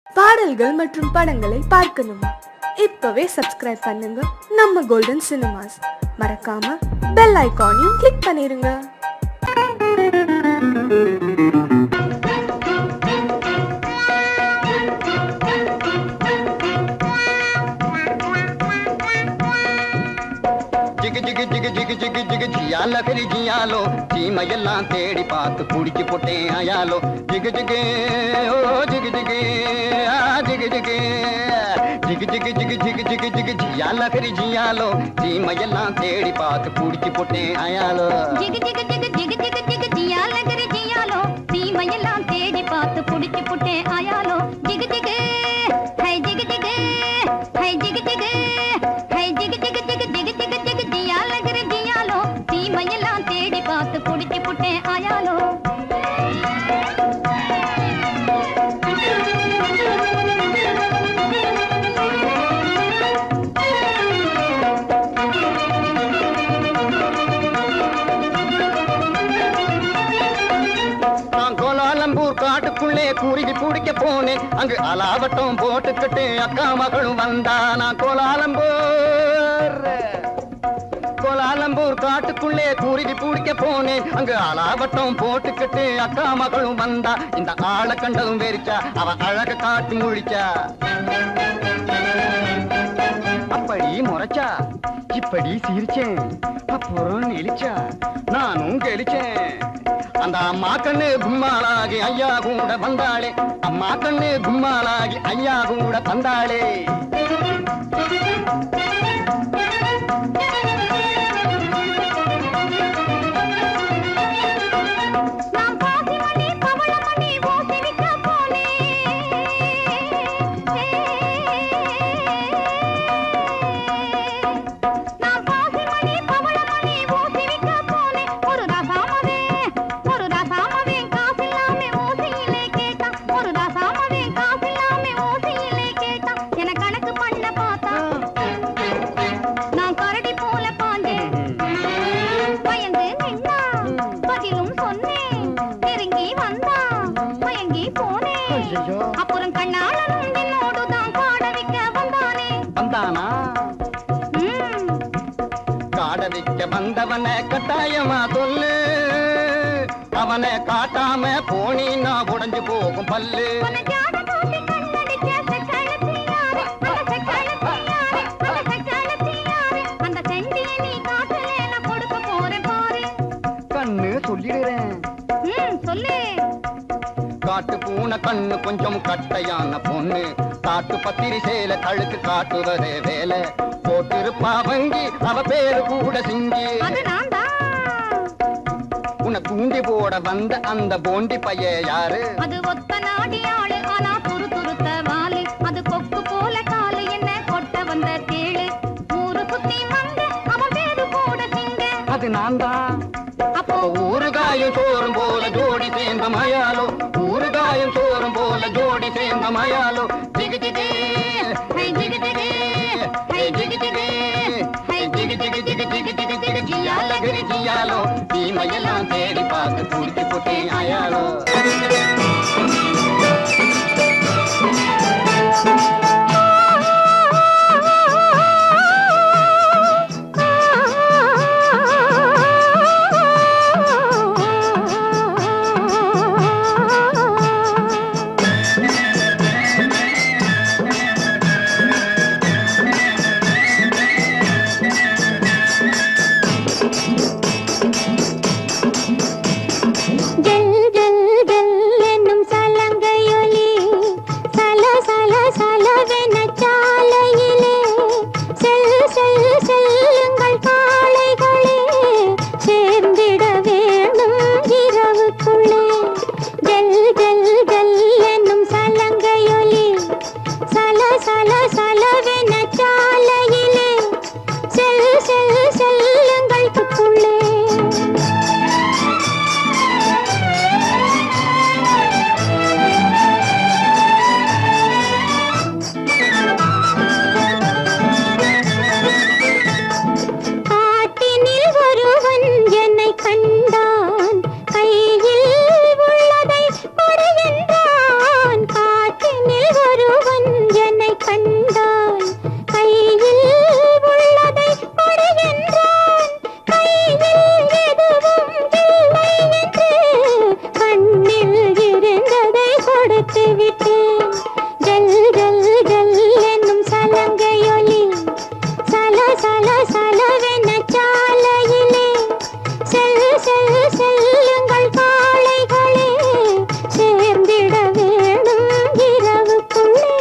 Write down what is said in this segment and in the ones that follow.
பாடல்கள் மற்றும் படங்களை பார்க்கணுமா? இப்பவே சப்ஸ்கிரைப் பண்ணுங்க நம்ம கோல்டன் சினிமாஸ். மறக்காம பெல் ஐகானையும் கிளிக் பண்ணிருங்க. லகரி ஜியாலோ சீமையெல்லாம் தேடி பார்த்து குடிச்சு போட்டேன் ஆயாலோ ஜிகு ஜிகு ஓ ஜிகு ஜிகு ஜிகு ஜிகு ஜிகு ஜிகு ஜிகு ஜிகு ஜிகு ஜிகு ஜியா லகரி ஜியாலோ சீமையெல்லாம் தேடி பார்த்து குடிச்சு போட்டேன் ஆயாலோ ஜிகு ஜிகு ஜிகு ஜிகு ஜிகு ஜிகு ஜியா லகரி ஜியாலோ சீமையெல்லாம் தேடி பார்த்து குடிச்சு போட்டேன் ஆயாலோ ஜிகு ஜிகு ஹை ஜிகு ஜிகு ஹை ஜிகு ஜிகு ஹை ஜிகு ஜிகு ஜிகு ஜிகு ஜிகு ஜிகு ஜியா லகரி ஜியாலோ சீமையெல்லாம் தேடி பார்த்து குடிச்சு போட்டேன் ஆயாலோ காட்டுக்குள்ளே குருவி பிடிக்க போனேன். அங்கு அலாவட்டம் போட்டுக்கிட்டு அக்கா மகளும் வந்தா. நான் கோலாலம்பூர் காட்டுக்குள்ளே குருவி பிடிக்க போனேன். அங்கு அலாவட்டம் போட்டுக்கிட்டு அக்கா மகளும் வந்தா. இந்த ஆளை கண்டதும் வெறிச்சா, அவ அழக காட்டி முழிச்சா. அப்படி முறைச்சா, இப்படி சிரிச்சேன், அப்புறம் நெளிச்சா, நானும் கெளிச்சேன். அந்த அம்மா கண்ணு கும்மாளாகி ஐயா கூட வந்தாளே. அம்மா கண்ணு கும்மாளாகி ஐயா கூட வந்தாளே. அப்புறம் கண்ணாளனும் என்னோடுதான் பாட வைக்க வந்தானே. வந்தானா? காட வைக்க வந்தவனை கட்டாயமா சொல்லு. அவனை காட்டாம போனீன்னா உடைஞ்சு போகும் பல்லு. அந்த செண்டிய நீ காட்டல நான் கொடுக்க போறேன் பாரு. கண்ணு சொல்லிடுறேன். சொல்லு. காட்டு பூனை கண்ணு கொஞ்சம் கட்டையான பொண்ணு. காட்டு பத்திரி சேல கழுக்கு காட்டுவதே வேலை. போட்டிருப்பா வங்கி, அவ பேரு கூட சிங்கி. உன்னை தூண்டி போட வந்த அந்த போண்டி பைய யாரு? அது ஒத்த நாடி ஆளு, ஆனா துரு துருத்த வாலு. அது கொக்கு போல காலு, என்ன கொட்ட வந்த கேளு. ஊரு குத்தி வந்து அவன் பேரு கூட சிங்க. அது நான் தான். அப்போ ஊறுகாயும் சோறும் போல ஜோடி சேர்ந்த மயாலோ. ஊறுகாயும் சோறும் போல ஜோடி சேர்ந்த மயாலோ. ஜிகு ஜிகு ஹை ஜிகு ஜிகு ஹை ஜிகு ஜிகு ஹை ஜிகு ஜிகு ஜிகு ஜிகு ஜிகு ஜிகு ஜியா லகரி ஜியாலோ சீமையெல்லாம் தேடி பார்த்து குடிச்சு போட்டேன் ஆயாலோ. ஜல் ஜல் ஜல் என்னும் சலங்கையொலி சல சல சலவென சாலையிலே செல் செல் செல்லுங்கள் காளைகளே சேர்ந்திட வேணும் இரவுக்குள்ளே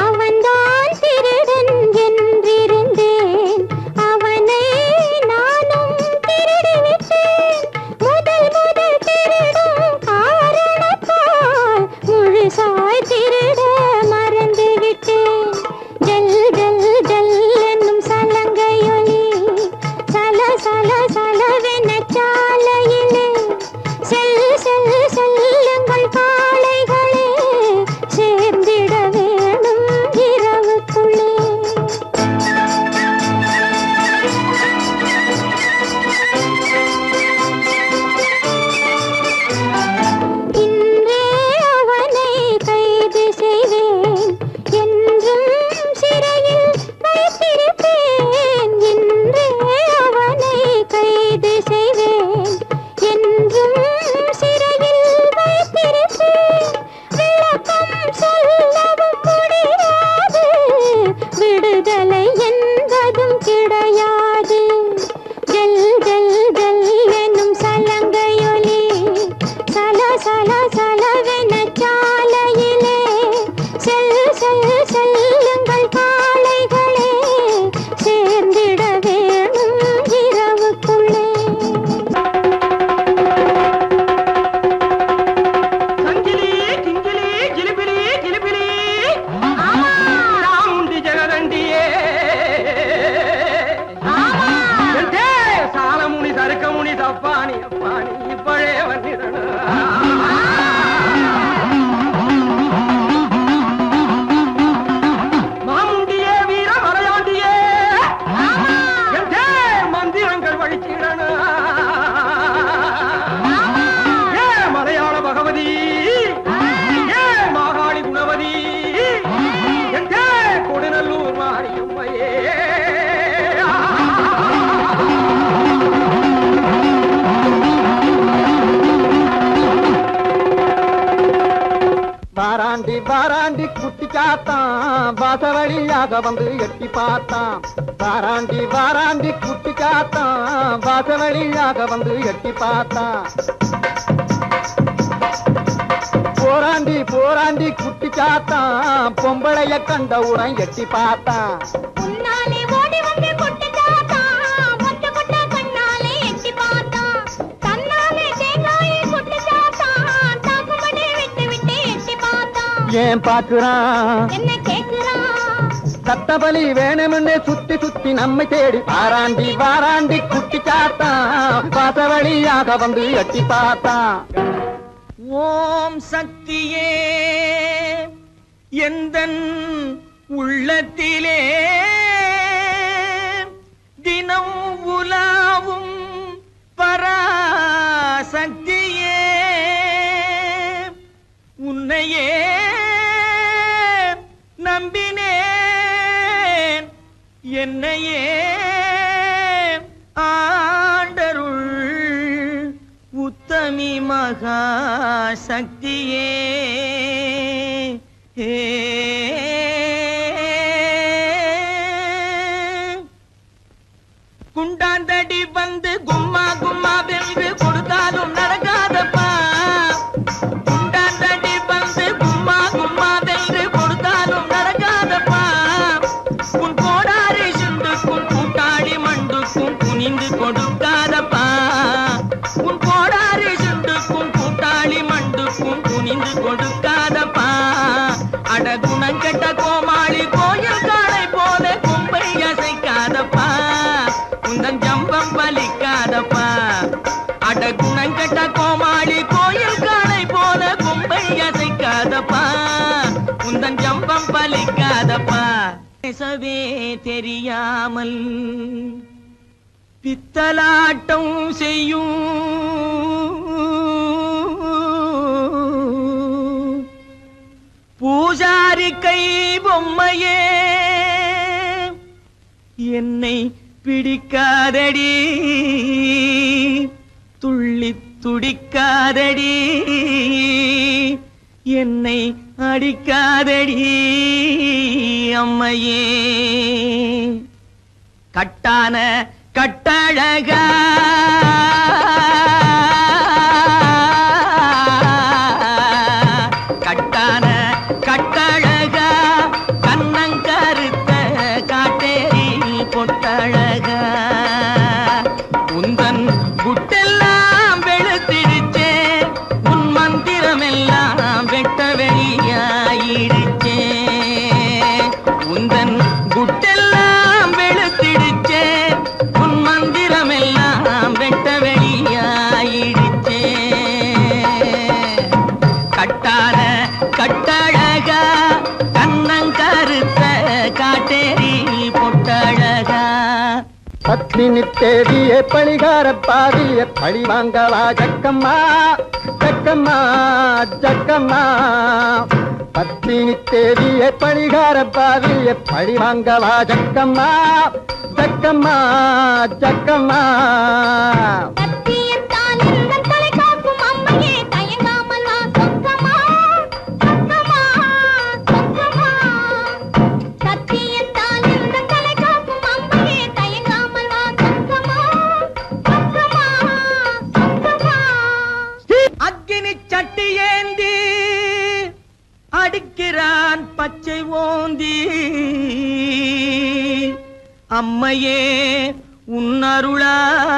அவன்தான் திருடன் என்றிருந்தேன் அவனை நானும் திருடிவிட்டேன் முதல் முதல் திருடும் காரணத்தால் முழுசாய் திருட மறந்துவிட்டேன் ஜல் ஜல் ஜல் என்னும் சலங்கையொலி சல சல சலவென சாலையிலே செல் செல் செல்லுங்கள் காளைகளே சேர்ந்திட வேணும் இரவுக்குள்ளே இன்றே அவனை கைது செய்வேன் என்றும் சிறையில் வைத்திருப்பேன் இன்றே அவனை கைது செய்வேன் என்றும் சிறையில் வைத்திருப்பேன் விளக்கம் சொல்லவும் முடியாது விடுதலை என்பதும் கிடையாது ஜல் ஜல் ஜல் என்னும் சலங்கையொலி சல சல சலவென சாலையிலே செல் செல் செல்லுங்கள் காளைகளே சேர்ந்திட வேணும் இரவுக்குள்ளே சங்கிலி கிங்கிலி ஜிலிபிலி ஜிலிபிலி சாமுண்டி ஜெகதண்டியே சாலமுனி சருக்கமுனி தப்பானி அப்பானி இப்பழே வந்திடணும் மாமுண்டியே வீர மலையாண்டியே மந்திரங்கள் வழிச்சிடணும் ஏ மலையாள பகவதி ஏ மாகாளி குணவதி எங்கே கொடுநல்லூர் மாரியம்மையே வாராண்டி வாராண்டி குட்டி சாத்தான் வாசவழியாக வந்து எட்டி பார்த்தான் வாராண்டி வாராண்டி குட்டி சாத்தான் வாசவழியாக வந்து எட்டி பார்த்தான் போராண்டி போராண்டி குட்டி சாத்தான் பொம்பளைய கண்டவுடன் எட்டி பார்த்தான் உன்னாலே ஓடி வந்து கொட்டுதாத்தா மொத்த கொட்ட கண்ணாலே எட்டி பார்த்தா தன்னாலே தேங்காயை கொட்டுதாத்தா தாக்குமடி விட்டு விட்டு எட்டி பார்த்தா ஏன் பாக்குறான் என்ன கேக்குறான் சத்தபலி வேணும்னு சுத்தி சுத்தி நம்மை தேடி வாராண்டி வாராண்டி குட்டி சாத்தான் வாசவழியாக வந்து எட்டி பார்த்தான் ஓம் சக்தியே எந்தன் உள்ளத்திலே தினம் உலாவும் பராசக்தியே உன்னையே நம்பினேன் என்னையே ஆண்டருள் உத்தமி மகா சக்தியே குண்டாந்தடி வந்து கும்மா கும்மா வென்று கொடுத்தாலும் நடக்காதப்பா குண்டாந்தடி வந்து கும்மா கும்மா வென்று கொடுத்தாலும் நடக்காதப்பா உன் கோடாரி சுண்டுக்கும் கூட்டாளி மண்டுக்கும் குனிந்து கொடுக்காதப்பா உன் கோடாரி சுண்டுக்கும் கூட்டாளி மண்டுக்கும் குனிந்து கொடுக்காதப்பா அட குணங்கெட்ட கோமாளி கோயில் காளை போல கும்பை அசைக்காதப்பா உந்தன் ஜம்பம் பலிக்காதப்பா அட குணங்கெட்ட கோமாளி கோயில் காளை போல கும்பை அசைக்காதப்பா உந்தன் ஜம்பம் பலிக்காதப்பா பேசவே தெரியாமல் பித்தலாட்டம் செய்யும் கை பொம்மையே என்னை பிடிக்காதடி துள்ளி துடிக்காதடி என்னை அடிக்காதடி அம்மையே கட்டான கட்டழகா கட்டான கட்டழகா கண்ணங்கருத்த காட்டேரி பொட்டழகா உந்தன் குட்டெல்லாம் வெளுத்திடுச்சே உன் மந்திரமெல்லாம் வெட்ட வெளியாயிடுச்சே உந்தன் குட்டெல்லாம் வெளுத்திடுச்சே உன் மந்திரமெல்லாம் வெட்ட வெளியாயிடுச்சே கட்டான கட்டழகா கண்ணங்கருத்த காட்டேரி பொட்டழகா பத்மினி தேவியே பழிகார பாவிய பழி வாங்கவா ஜக்கம்மா ஜக்கம்மா ஜக்கம்மா பத்மினி தேவியே பழிகார பாவிய பழி வாங்கவா ஜக்கம்மா ஜக்கம்மா ஜக்கம்மா சத்தியத்தால் எந்தன் தலை காக்கும் அம்மையே தயங்காமல் வா சொக்கமா சொக்கமா சொக்கமா சத்தியத்தால் எந்தன் தலை காக்கும் அம்மையே தயங்காமல் வா சொக்கமா சொக்கமா சொக்கமா அக்கினி சட்டி ஏந்தி அடிக்கிறான் பச்சை ஓந்தி அம்மையே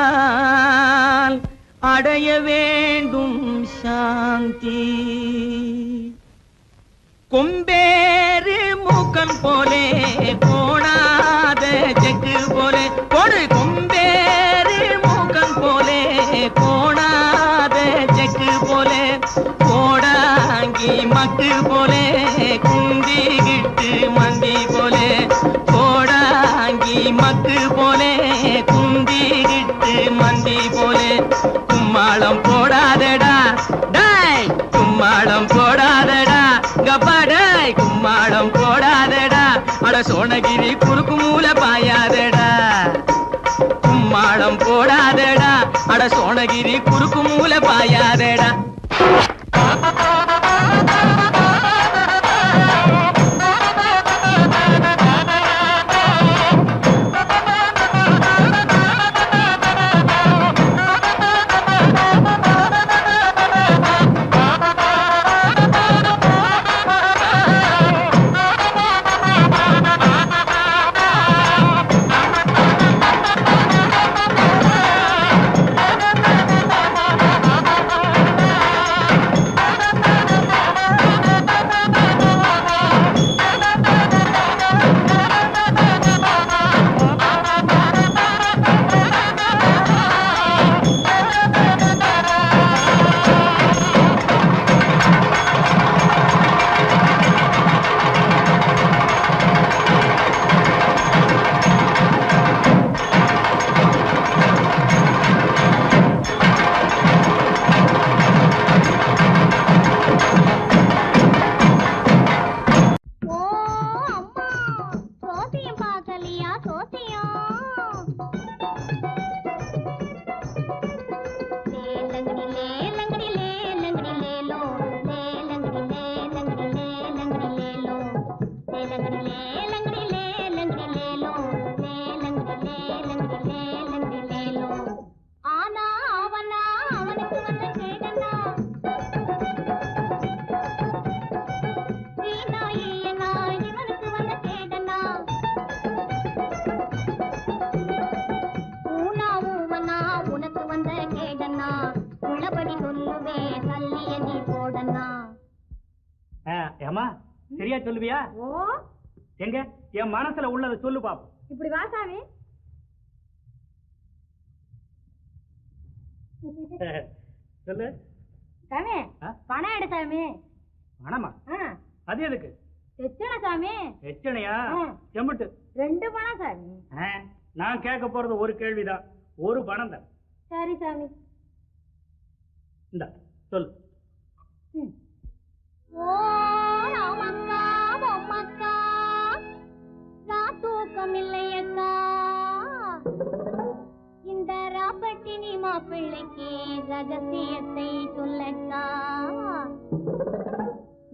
உன்னருளால் அடைய வேண்டும் சாந்தி கொம்பேறு மூக்கன் போலே கோணாத செக்கு போலே கொடு கொம்பேறு மூக்கன் போலே கோணாத செக்கு போலே கோடாங்கி மக்கு போலே குந்திகிட்டு மந்தி போலே கோடாங்கி மக்கு போலே குந்திகிட்டு மந்தி போலே கும்மாளம் போடாதடா டேய் கும்மாளம் போடாதடா கப்பாடாய் கும்மாளம் போடாதடா அட சோனகிரி குறுக்கு மூல பாயாதடா கும்மாளம் போடாதடா அட சோனகிரி குறுக்கு மூல பாயாதடா ஓ அம்மா சோசியம் பார்க்கலையா சோசியம் லேலங்கடி லேலங்கடி லேலங்கடி லேலோ லேலங்கடி லேலங்கடி லேலங்கடி லேலோ லேலங்கடி லேலங்கடி லேலங்கடி லேலோ லேலங்கடி லேலங்கடி லேலங்கடி லேலோ ஆனா அவனா அவனுக்கு வந்த கேடனா வீணாயினா இவனுக்கு வந்த கேடனா ஊனா ஊவனா உனக்கு வந்த கேடனா உள்ளபடி சொல்லுவே தள்ளிய நீ போடனா ஏமா சரியா சொல்லுவியா ஓ எங்க என் மனசுல உள்ளதை சொல்லு பாப்போம் இப்படி வா சாமி சொல்லு சாமி ஆ? பணம் எடு சாமி பணமா அது எதுக்கு எத்தனை சாமி எச்சனையா ஆ. எம்பிட்டு 2 பணம் சாமி நான் கேட்க போறது ஒரு கேள்விதான் ஒரு பணம் தான் சரி சாமி இந்த சொல்லு ஓ ராமக்கா பொம்மை வெக்கமில்லையக்கா இந்த ராப்பட்டினி மாப்பிள்ளைக்கு ரகசியத்தை சொல்லக்கா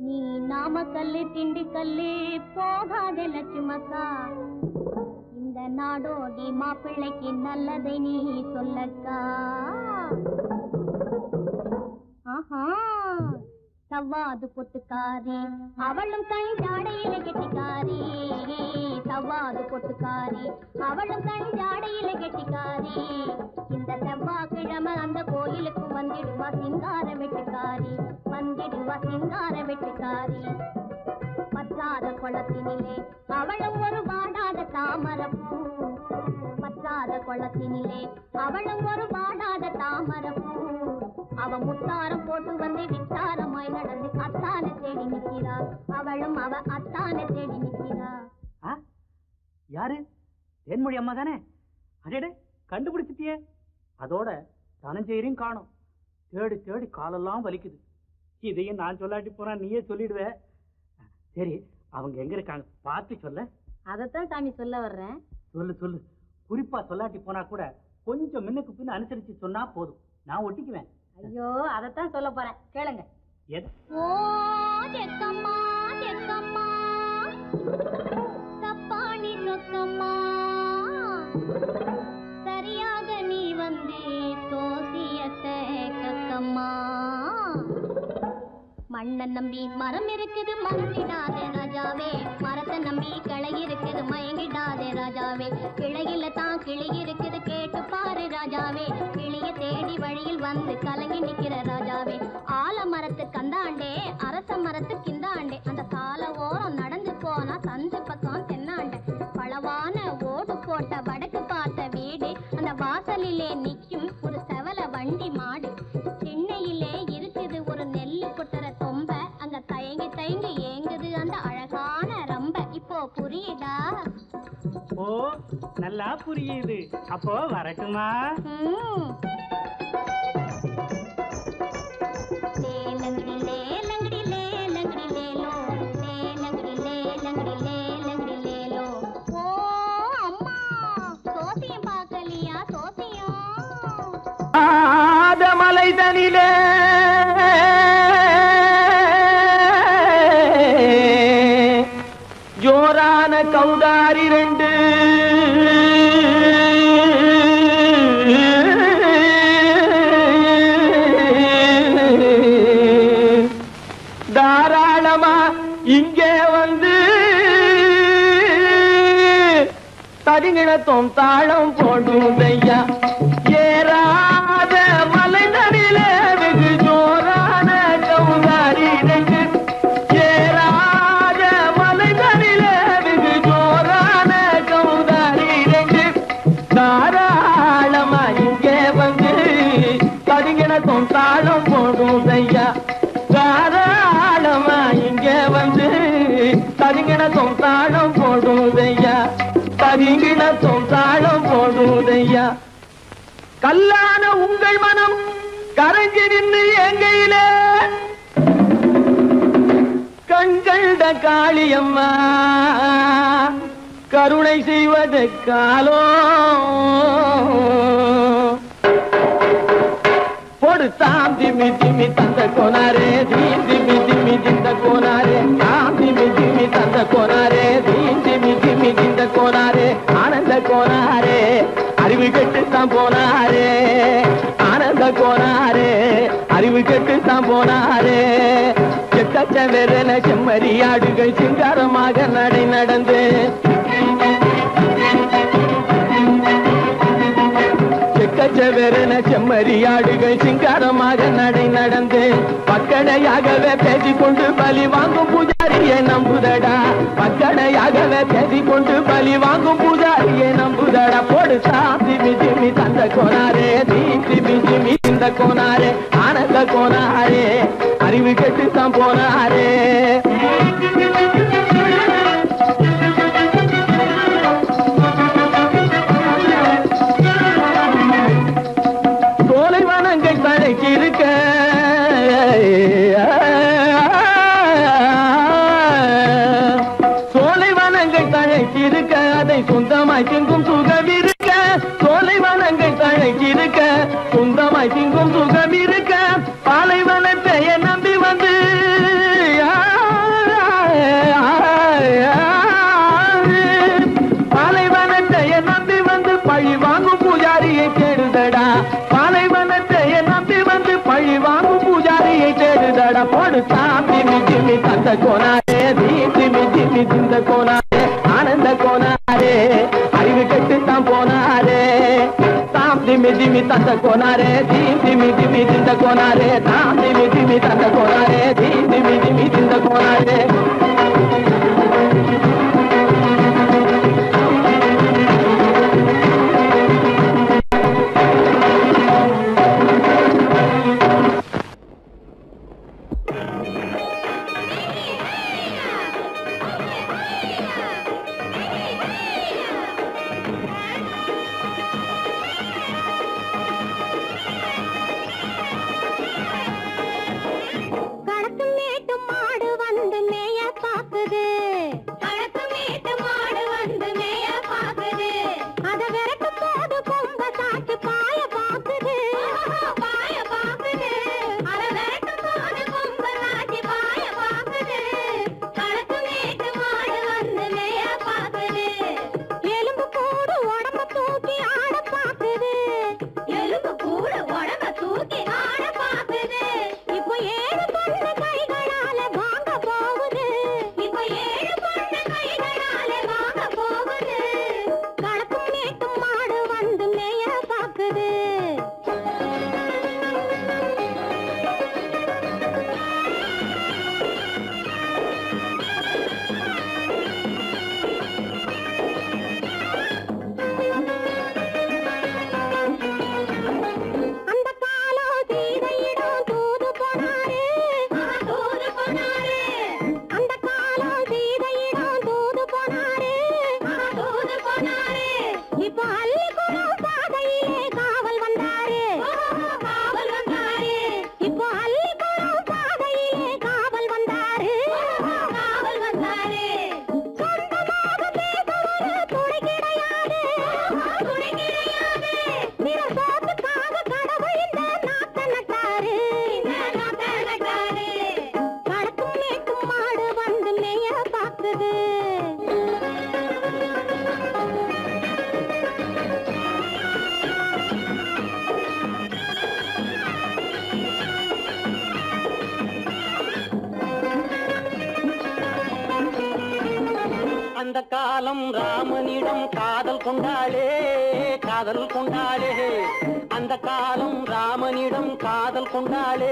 நீ நாமக்கல்லு திண்டுக்கல்லு போகாத லட்சுமக்கா இந்த நாடோடி மாப்பிள்ளைக்கு நல்லதை நீ சொல்லக்கா ஆஹா சவ்வாது பொட்டுக்காரி அவளும் கண் ஜாடையில கெட்டிக்காரி சவ்வாது பொட்டுக்காரி அவளும் கண் ஜாடையில கெட்டிக்காரி இந்த செவ்வாய்க்கிழமை அந்த கோயிலுக்கு வந்திடுவா சிங்கார வெட்டுக்காரி வந்திடுவா சிங்கார வெட்டுக்காரி பற்றாத குளத்தினிலே அவளும் ஒரு வாடாத தாமரப்பூ பற்றாத குளத்தினிலே அவளும் ஒரு வாடாத தாமரப்பூ அவ முத்தாரம் போட்டு வந்து வித்தாரமாய் நடந்து அத்தானை தேடி நிற்கிறா அவளும் அவ அத்தானை தேடி நிற்கிறா யாரு தேன்மொழி அம்மா தானே அடே கண்டுபிடிச்சிட்டியே அதோட தனஞ்செயரையும் காணும் தேடி தேடி காலெல்லாம் வலிக்குது இதையும் நான் சொல்லாட்டி போனா நீயே சொல்லிடுவ சரி அவங்க எங்க இருக்காங்க பார்த்து சொல்ல அதத்தான் சாமி சொல்ல வர்றேன் சொல்லு சொல்லு குறிப்பா சொல்லாட்டி போனா கூட கொஞ்சம் முன்னுக்கு பின்ன அனுசரிச்சு சொன்னா போதும் நான் ஒட்டிக்குவேன் ஐயோ அதத்தான் சொல்ல போறேன் கேளுங்க எது ஓ தெக்கம்மா தெக்கம்மா தப்பாணி சொக்கம்மா சரியாக நீ வந்து சோசியத்தை கக்கம்மா மண்ணை நம்பி மரம் இருக்குது மறந்திடாதே ராஜாவே மரத்தை நம்பி கிளை இருக்குது மயங்கிடாதே ராஜாவே கிளையில தான் கிளி இருக்குது கேட்டு பாரு ராஜாவே கிளிய தேடி வழியில் வந்து கலங்கி நிக்கிற ராஜாவே ஆல மரத்து கந்தாண்டே அரச மரத்து கிந்தாண்டே அந்த சால ஓரம் நடந்து போனா சந்து பக்கம் தென்னாண்டே பளவான ஓடு போட்ட வடக்கு பார்த்த வீடு அந்த வாசலிலே நிக்கும் ஒரு செவல வண்டி மாடு சென்னையிலே இருக்குது ஒரு நெல்லு கொட்டுற தொம்ப அங்க தயங்கி தயங்கி ஏங்குது அந்த அழகான ரம்ப இப்போ புரியுதா ஓ நல்லா புரியுது அப்போ வரட்டுமா லேலங்கடி லேலங்கடி லேலங்கடி லேலோ லேலங்கடி லேலங்கடி லேலங்கடி லேலோ ஓ அம்மா சோசியம் பார்க்கலையா சோசியம் மலை தனிலே ஜோரான கௌதாரி ரெண்டு தாராளமா இங்கே வந்து தரிங்கிணத்தும் தாளம் போடும் ஐயா ஏறாத மலை தனிலே வெகு ஜோரான கௌதாரி ரெண்டு ஏறாத மலை தனிலே வெகு ஜோரான கௌதாரி ரெண்டு தாராளமா இங்கே வந்து தரிங்கிணத்தும் தாளம் போடும் ஐயா தாராளமா இங்கே வந்து தரிங்கிணத்தும் தாளம் போடும் ஐயா தரிங்கிணத்தும் தாளம் போடும் ஐயா கல்லான உங்கள் மனம் கரைஞ்சி நின்று எங்கையிலே கண்கண்ட காளியம்மா கருணை செய்வது காலோ பொடுத்தாம் திமி திமி தந்த கோனாரே தீம் திமி திமி திந்த கோனாரே தாம் திமி திமி தந்த கோனாரே தீம் திமி திமி திந்த கோனாரே ஆனந்த கோனாரே அறிவு கெட்டுத்தான் போனாரே ஆனந்த கோனாரே அறிவு கெட்டுத்தான் போனாரே செக்கச்சவென செம்மறியாடுகள் சிங்காரமாக நடை நடந்து செக்கச்சவென செம்மறியாடுகள் சிங்காரமாக நடை நடந்து பக்கடையாகவே பேசிக்கொண்டு பலி வாங்கும் பூஜாரியை நம்புதடா பக்கடையாகவே பேசிக்கொண்டு பலி வாங்கும் பூஜாரியை நம்புதடா போடு திமி திமி தந்த கோனாரே திமி திமி இந்த கோனாரே ஆனந்த கோனாரே அறிவு கெட்டுத்தான் போனாரே சோலைவனங்கள் தழைக்கு இருக்க சோலைவனங்கள் தழைக்கு இருக்க அதை சொந்த சொந்தமாய் திங்கும் சுகம் இருக்க சோலைவனங்கள் தழைச்சிருக்க சொந்தமாய் திங்கும் சுகம் இருக்க பாலைவனத்தை நம்பி வந்து பாலைவனத்தை நம்பி வந்து பழி வாங்கும் பூஜாரியை தேடுதடா பாலைவனத்தை நம்பி வந்து பழி வாங்கும் பூஜாரியை தேடுதடா போடு சாமி ஜிமி தந்த கோனாரே ஜிமி ஜிமி திந்த கோனாரே ஆனந்த கோனாரே அறிவு கெட்டுத்தான் போனாரே தாம் திமி திமி தந்த கோனாரே திமி திமி திந்த கோனாரே தாம் திமி திமி தந்த கோனாரே திமி திமி திந்த கோனாரே அந்த காலம் ராமனிடம் காதல் கொண்டாளே காதல் கொண்டாளே அந்த காலம் ராமனிடம் காதல் கொண்டாளே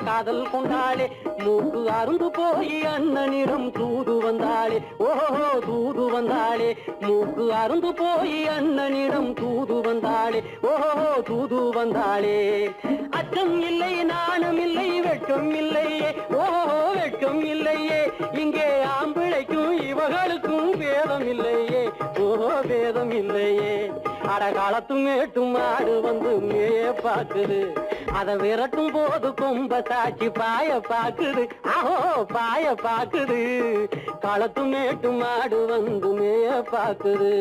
காதல் கொண்டாளே மூக்கு அருந்து போய் அண்ணனிடம் தூது வந்தாளே ஓஹோ தூது வந்தாளே மூக்கு அருந்து போய் அண்ணனிடம் தூது வந்தாளே ஓஹோ தூது வந்தாளே அச்சம் இல்லை நாணம் இல்லை வெட்கம் இல்லையே ஓஹோ வெட்கம் இல்லையே இங்கே ஆம்பிளைக்கும் இவர்களுக்கும் வேதம் இல்லையே ஓஹோ வேதம் இல்லையே அடகாலத்தும் மேட்டும் ஆடு வந்து மேய பாக்குது அதை விரட்டும் போது கொம்ப சாட்சி பாய பாக்குது ஆஹோ பாய பாக்குது களத்தும் மேட்டும் ஆடு வந்து மேய பாக்குது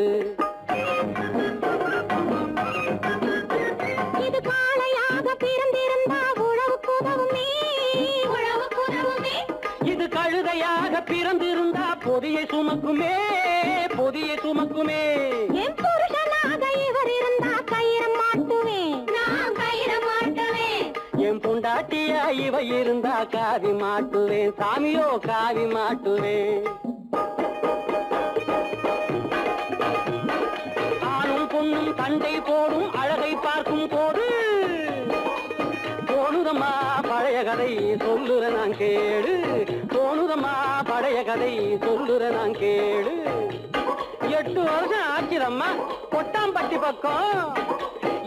இது காளையாக பிறந்திருந்தா உழவுக்கு உதவுமே உழவுக்கு உதவுமே இது கழுதையாக பிறந்திருந்தா பொதியை சுமக்குமே பொதியை சுமக்குமே என் புருஷனாக இவர் இருந்தா கயிறம் மாட்டுவேன் நான் கயிறம் மாட்டுவேன் என் பொண்டாட்டியா இவ இருந்தா காவி மாட்டுவேன் சாமியோ காவி மாட்டுவேன் ஆணும் பொண்ணும் சண்டை போடும் அழகை பார்க்கும் போது தோணுதம்மா பழைய கதை சொல்லுற நான் கேளு தோணுதம்மா பழைய கதை சொல்லுற நான் கேளு 8 வருஷம் ஆச்சுதம்மா கொட்டாம்பட்டி பக்கம்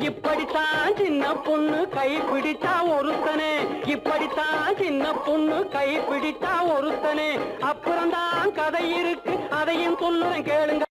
இப்படித்தான் சின்ன பொண்ணு கை பிடித்தா ஒருத்தனே இப்படித்தான் சின்ன பொண்ணு கை பிடித்தா ஒருத்தனே அப்புறம்தான் கதை இருக்கு அதையும் சொல்லுறேன் கேளுங்க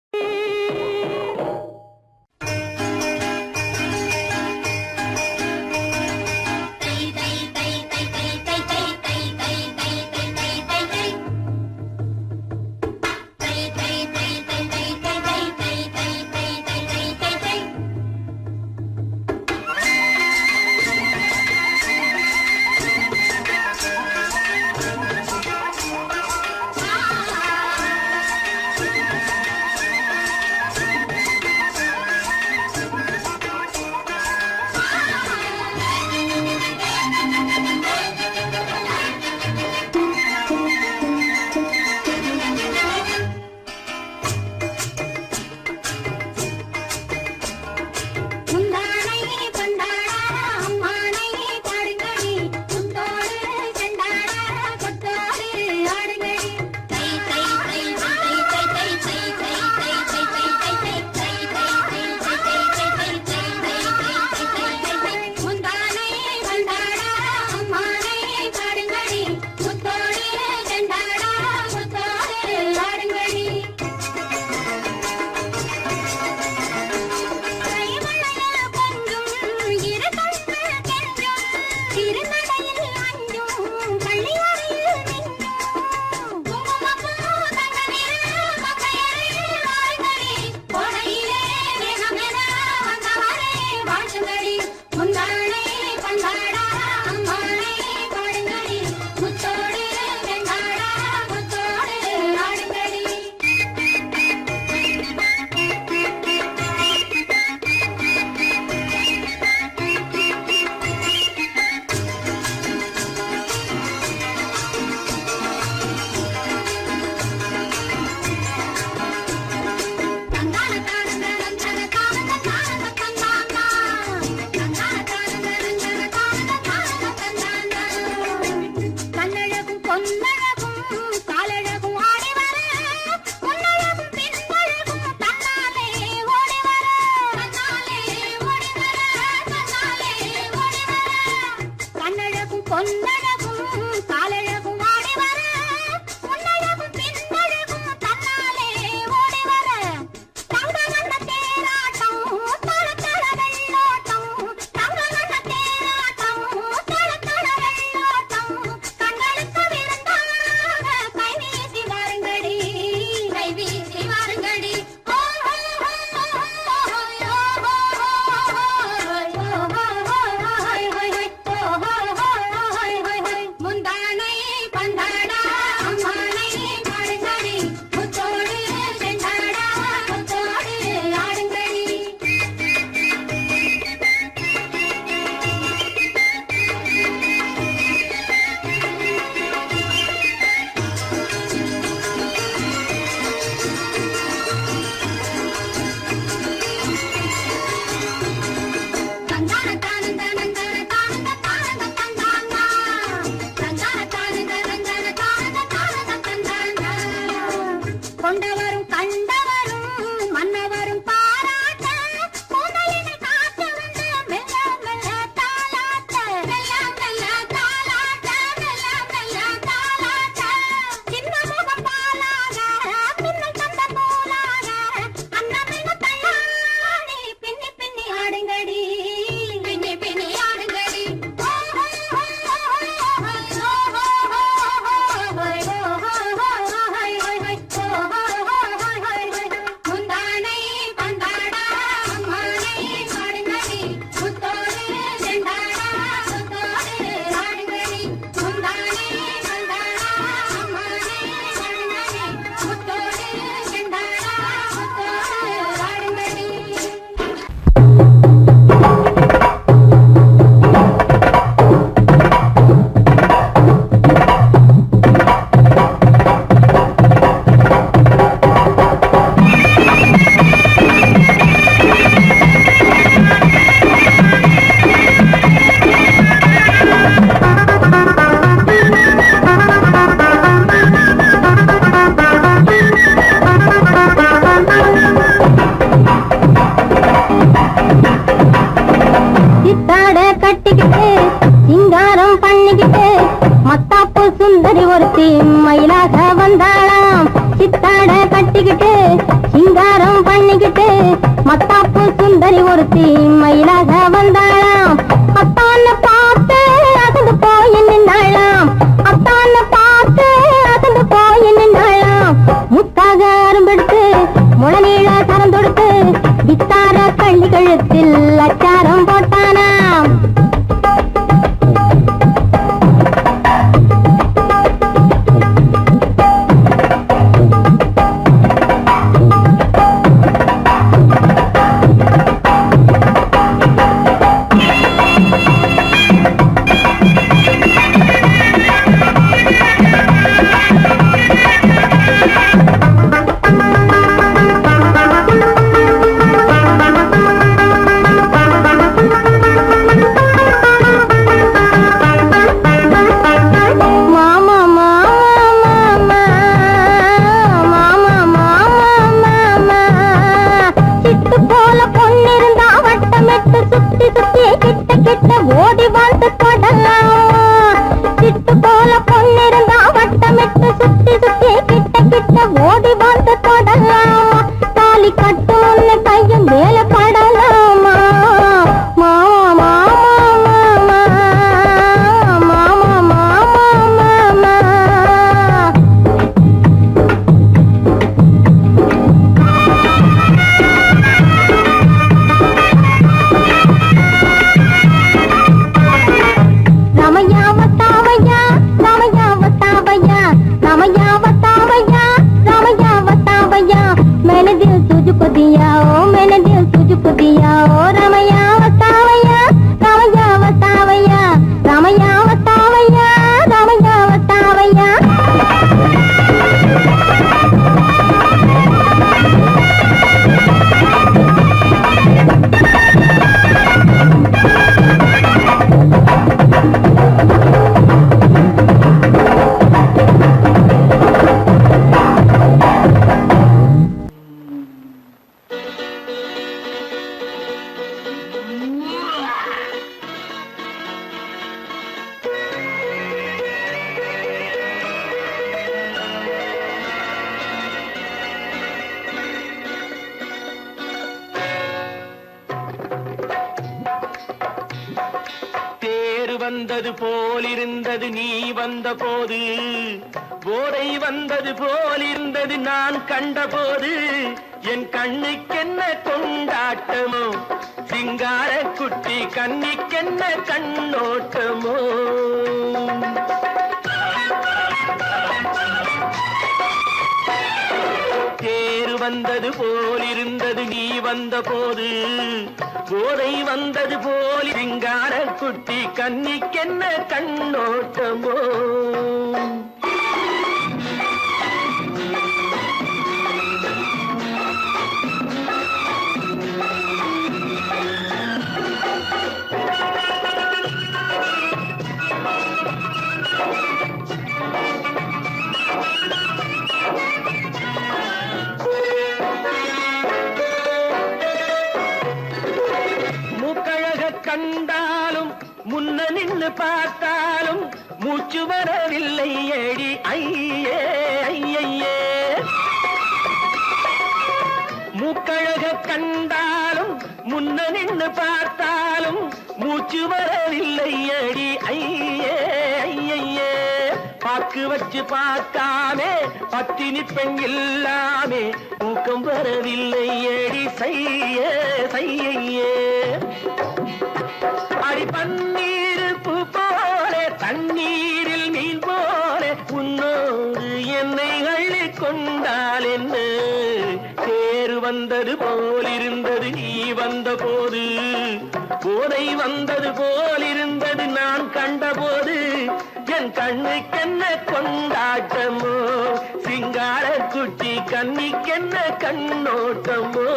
ஒருத்தி மயிலாக வந்தாளாம். சித்தாட கட்டிக்கிட்டு சிங்காரம் பண்ணிக்கிட்டு மத்தாப்பு சுந்தரி ஒருத்தி மயிலாக வந்தாளாம். அத்தான பார்த்து அசந்து போய் நின்னாளாம். அத்தான பார்த்து அசந்து போய் நின்னாளாம். முத்தாக அரும்பெடுத்து முளநீள சரம் தொடுத்து வித்தார கள்ளி கழுத்தில் அச்சாரம் போட்டானாம். ஓடி வந்து தொடலாம். சிட்டு போல பொண்ணிருந்தா வட்டமிட்டு சுத்தி சுத்தி கிட்ட கிட்ட ஓடி வந்து தொடலாம். தாலி கட்டு முன்ன கையும் மேல படலாமா. மாமா மாமா மாமா மாமா மாமா. दिया ओ मैंने दिल तुझको दिया ओ रामैया वतावैया रामैया वतावैया रामैया वतावैया रामैया वतावैया. வந்தது போலிருந்தது நீ வந்த போது, போதை வந்தது போலிருந்தது நான் கண்டபோது, என் கண்ணுக்கென்ன கொண்டாட்டமோ, சிங்கார குட்டி கண்ணிக்கென்ன கண்ணோட்டமோ. தேர் வந்தது போலிருந்தது நீ வந்த போது, போதை வந்தது போல் சிங்கார குட்டி கண்ணிக்கென்ன கண்ணோட்டமோ. கண்டாலும் முன்ன நின்று பார்த்தாலும் மூச்சு வரவில்லை ஏடி ஐயே ஐயே. மூக்கழக கண்டாலும் முன்ன நின்று பார்த்தாலும் மூச்சு வரவில்லை ஏடி ஐயே ஐயே. பாக்கு வச்சு பார்க்காமே பத்தினி பெண் இல்லாமே ஊக்கம் வரவில்லை ஏடி செய்ய செய்யே. அடி பன்னீர் பூ போல தண்ணீரில் மீன் போல உன்னோடு என்னை அள்ளி கொண்டால் என்ன. தேர் வந்தது போலிருந்தது நீ வந்த போது, போதை வந்தது போலிருந்தது நான் கண்டபோது, என் கண்ணுக்கென்ன கொண்டாட்டமோ, சிங்கார குட்டி கண்ணிக்கென்ன கண்ணோட்டமோ.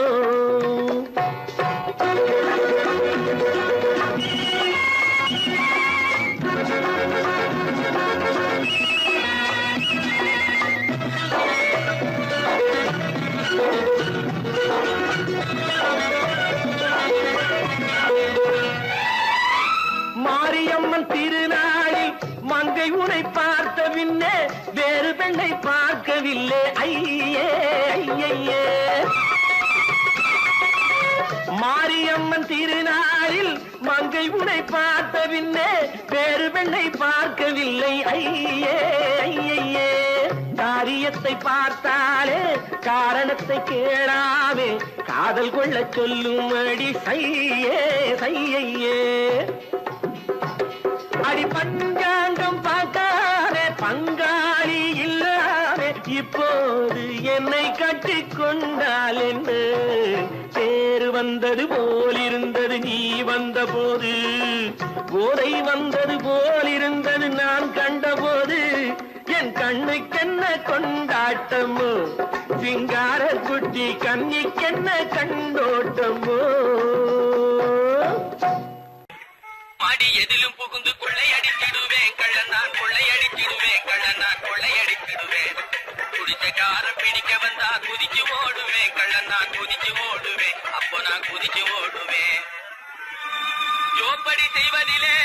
மாரியம்மன் திருநாளில் மங்கை உனை பார்த்த பின்னே பார்க்கவில்லை ஐயே ஐயே. மாரியம்மன் திருநாளில் மங்கை உன்னை பார்த்த பின்னே வேறு பெண்ணை பார்க்கவில்லை ஐயே ஐயே. காரியத்தை பார்த்தாலே காரணத்தை கேளாவே காதல் கொள்ள சொல்லும்படி சையே சையே. அடி பஞ்சாங்கம் பார்த்தாலே பங்காளி இல்லாமே இப்போது என்னை கட்டிக் கொண்டால் என்ன? தேர் வந்தது போலிருந்தது நீ வந்த போது, போதை வந்தது போலிருந்தது நான் கண்டபோது. என் கண்ணுக்கென்ன கொண்டாட்டமோ, சிங்கார குட்டி கண்ணிக்கென்ன கண்டோட்டமோ. மாடி எதிலும் புகுந்து கொள்ளையடித்திடுவேன் கள்ளன் நான் கொள்ளையடித்திடுவேன் கள்ளன் நான் கொள்ளையடித்திடுவேன். குடிச்சக்காரன் பிடிக்க வந்தா குதிச்சு ஓடுவேன் கள்ளன் நான் குதிச்சு ஓடுவேன் அப்போ நான் குதிச்சு ஓடுவேன். ஜோப்படி செய்வதிலே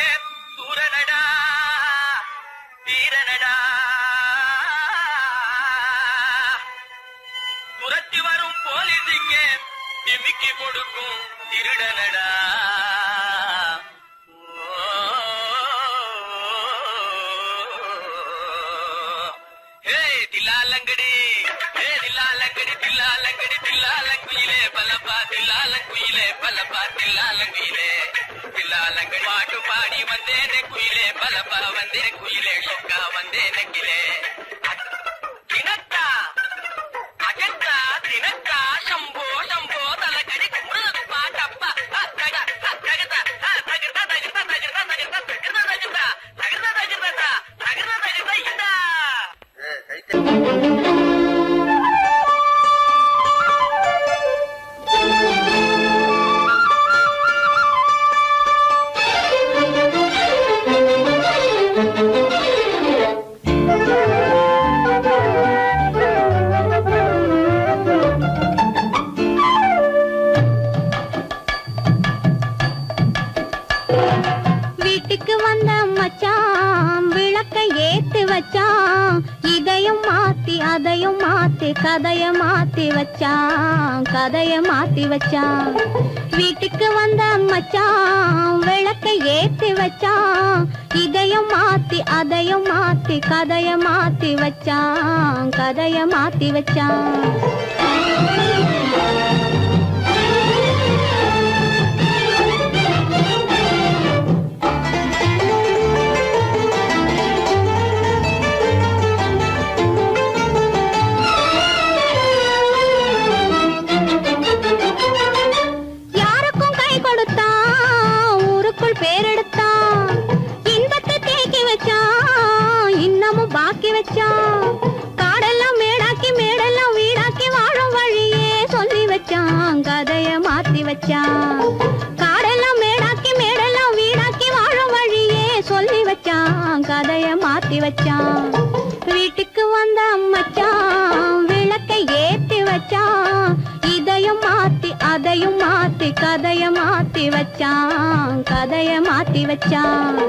சூரனடா வீரனடா, துரத்தி வரும் போலீஸுக்கு நிமிக்கி கொடுக்கும் திருடனடா. தில்லாலங்கடி தில்லாலங்கடி தில்லாலங்கடி தில்லாலங்குயிலே பலப்பா தில்லாலங்குயிலே பலப்பா தில்லாலங்குயிலே. தில்லாலங்கடி பாட்டு பாடி வந்தேனே குயிலே பலப்பா வந்தே குயிலே சொக்கா வந்தே நக்கிலே. தினத்தா அஜந்தா தினத்தா சம்போ சம்போ தலக்கடி குமுறது பாட்டப்பா தகதா தகதா தகதா தகதா தகதா தகதா தகதா தகதா தகதா தகதா தகதா தகதா இந்தா. வீட்டுக்கு வந்த மச்சான் விளக்க ஏத்து வச்சான், இதையும் மாத்தி அதையும் மாத்தி கதைய மாத்தி வச்சான் கதைய மாத்தி வச்சான். வீட்டுக்கு வந்த மச்சான் விளக்க ஏத்தி வச்சான், இதையும் மாத்தி அதையும் மாத்தி கதைய மாத்தி வச்சான் கதைய மாத்தி வச்சான். யாருக்கும் கை கொடுத்தான் ஊருக்குள் பேரெடுத்தான், இன்பத்தை தேக்கி வச்சான் இன்னமும் பாக்கி வச்சான். காடெல்லாம் மேடாக்கி மேடெல்லாம் வீடாக்கி வாழும் வழியே சொல்லி வச்சான் கதைய மாத்தி வச்சான். காடெல்லாம் மேடாக்கி மேடெல்லாம் வீடாக்கி வாழும் வழியே சொல்லி வச்சான் கதைய மாத்தி வச்சான். வீட்டுக்கு வந்த மச்சான் விளக்கை ஏத்தி வச்சான், இதையும் மாத்தி அதையும் மாத்தி கதைய மாத்தி வச்சான் கதைய மாத்தி வச்சான்.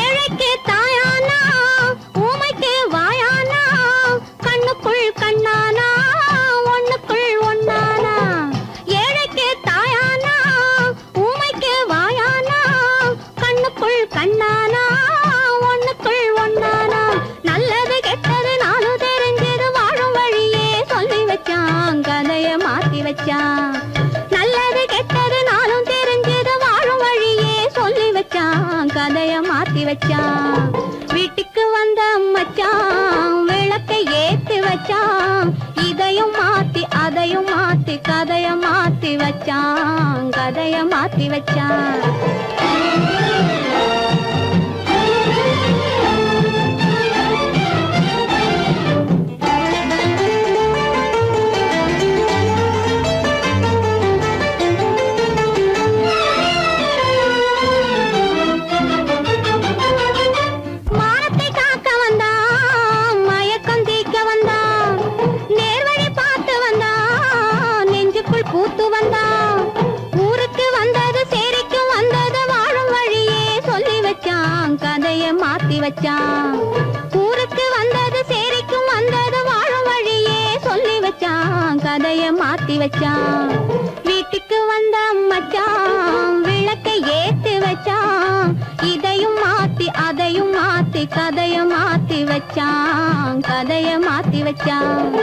ஏழைக்கு தாயானா ஊமைக்கு வாயானா, கண்ணுக்குள் கண்ணானா ஒண்ணுக்குள் ஒண்ணானா. ஏழைக்கு தாயானா ஊமைக்கு வாயானா, கண்ணுக்குள் கண்ணானா ஒண்ணுக்குள் ஒண்ணானா. நல்லது கெட்டது நானும் தெரிஞ்சது வாழும் வழியே சொல்லி வச்சான் கதைய மாத்தி வச்சான். நல்லது கெட்டது நானும் தெரிஞ்சது வாழும் வழியே சொல்லி வச்சான் கதைய மாத்தி வச்சான். வீட்டுக்கு வந்த மச்சான் விளக்கை ஏத்தி வச்சான், இதையும் மாத்தி அதையும் மாத்தி கதைய மாத்தி வச்சான் கதைய மாத்தி வச்சான். மானத்தை வச்சான் கதைய மாத்தி வச்சான் ஊருக்கு வந்தது சேரிக்கும் வந்தது வாழும் வழியே சொல்லி வச்சான் கதைய மாத்தி வச்சான் வீட்டுக்கு வந்த மச்சான் விளக்கை ஏத்தி வச்சான் இதையும் மாத்தி அதையும் மாத்தி கதைய மாத்தி வச்சான் கதைய மாத்தி வச்சான்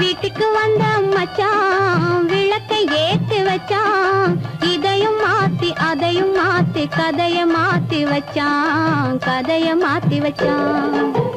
வீட்டுக்கு வந்த மச்சான் விளக்கை ஏத்தி வச்சான் இதையும் மாத்தி அதையும் மாத்தி கதைய மாத்தி வச்சான் கதைய மாத்தி வச்சான்